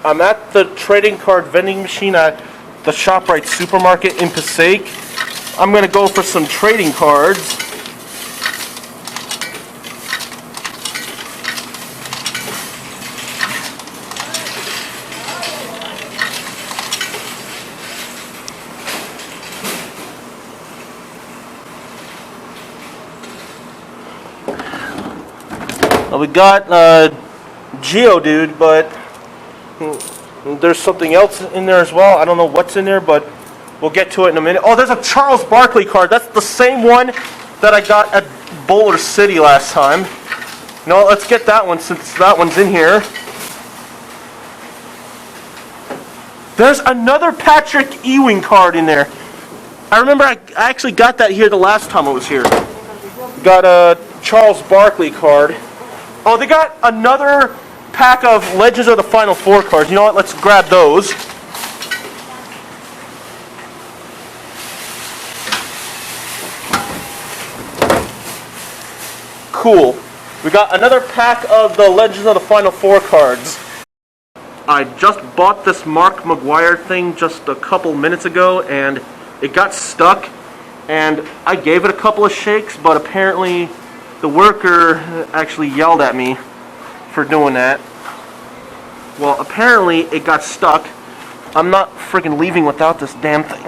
I'm at the trading card vending machine at the ShopRite Supermarket in Passaic. I'm going to go for some trading cards. We got Geodude, but there's something else in there as well. I don't know what's in there, but we'll get to it in a minute. Oh, there's a Charles Barkley card. That's the same one that I got at Boulder City last time. No, let's get that one since that one's in here. There's another Patrick Ewing card in there. I remember I actually got that here the last time I was here. Got a Charles Barkley card. Oh, they got another pack of Legends of the Final Four cards. You know what? Let's grab those. Cool. We got another pack of the Legends of the Final Four cards. I just bought this Mark McGwire thing just a couple minutes ago, and it got stuck. And I gave it a couple of shakes, but apparently the worker actually yelled at me for doing that. Well, apparently it got stuck. I'm not freaking leaving without this damn thing.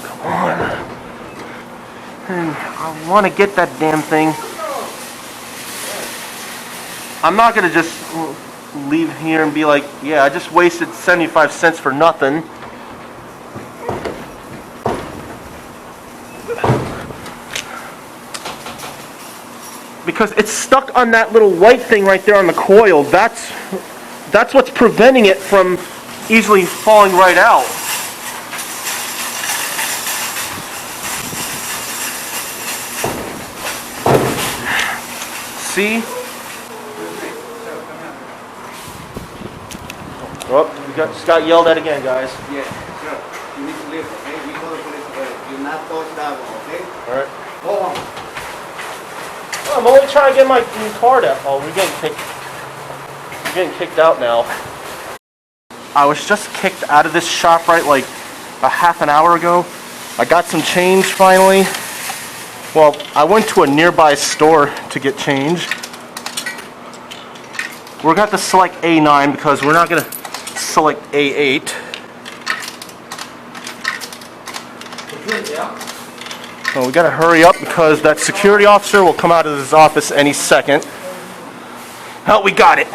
Come on. I want to get that damn thing. I'm not going to just leave here and be like, yeah, I just wasted 75 cents for nothing. Because it's stuck on that little white thing right there on the coil. That's what's preventing it from easily falling right out. See? Oh, we just got yelled at again, guys. Yeah, sure. You need to leave, okay? We go to the police. Do not touch that one, okay? Alright. Go on. Oh, I'm only trying to get my card out. Oh, we're getting kicked out now. I was just kicked out of this ShopRite like a half an hour ago. I got some change finally. Well, I went to a nearby store to get change. We're going to select A9 because we're not going to select A8. So we got to hurry up because that security officer will come out of his office any second. Oh, we got it.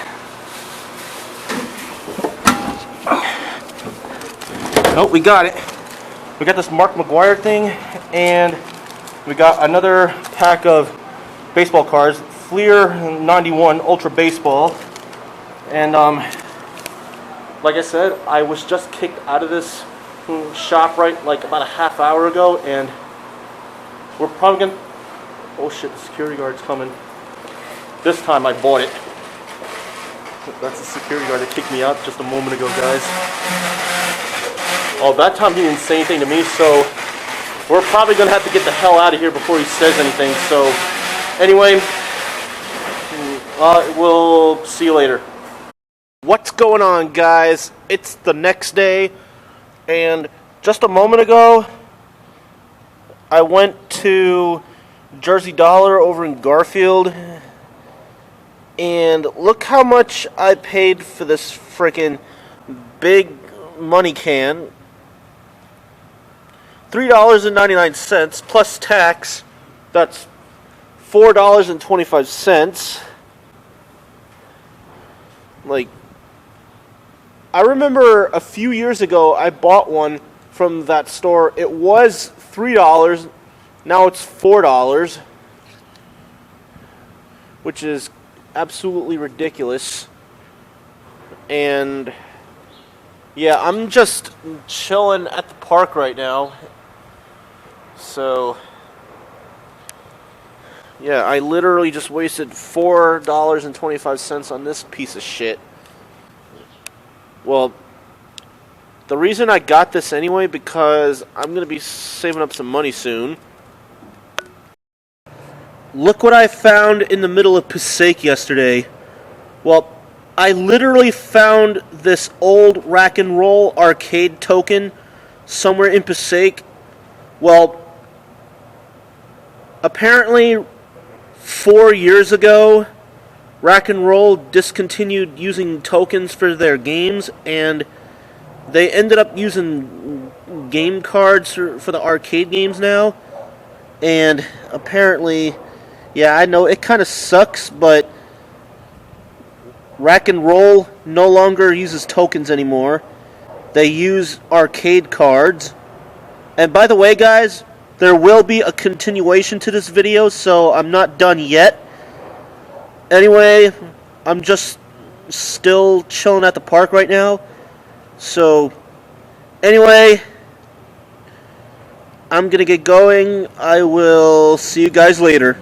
Oh, we got it. We got this Mark McGwire thing, and we got another pack of baseball cards, Fleer 91 Ultra Baseball. And like I said, I was just kicked out of this ShopRite like about a half hour ago, and we're probably gonna... Oh shit, the security guard's coming. This time I bought it. That's the security guard that kicked me out just a moment ago, guys. Oh, that time he didn't say anything to me, so we're probably gonna have to get the hell out of here before he says anything. So, anyway, we'll see you later. What's going on, guys? It's the next day, and just a moment ago, I went to Jersey Dollar over in Garfield, and look how much I paid for this freaking big money can. $3.99 plus tax. That's $4.25. Like, I remember a few years ago I bought one from that store. It was $3. Now it's $4, which is absolutely ridiculous. And yeah, I'm just chilling at the park right now. So yeah, I literally just wasted $4.25 on this piece of shit. Well, the reason I got this anyway, because I'm going to be saving up some money soon. Look what I found in the middle of Passaic yesterday. Well, I literally found this old Rack and Roll arcade token somewhere in Passaic. Well, apparently 4 years ago, Rack and Roll discontinued using tokens for their games, and they ended up using game cards for the arcade games now. And apparently, yeah, I know it kind of sucks, but Rack and Roll no longer uses tokens anymore. They use arcade cards. And by the way, guys, there will be a continuation to this video, so I'm not done yet. Anyway, I'm just still chilling at the park right now. So, anyway, I'm gonna get going. I will see you guys later.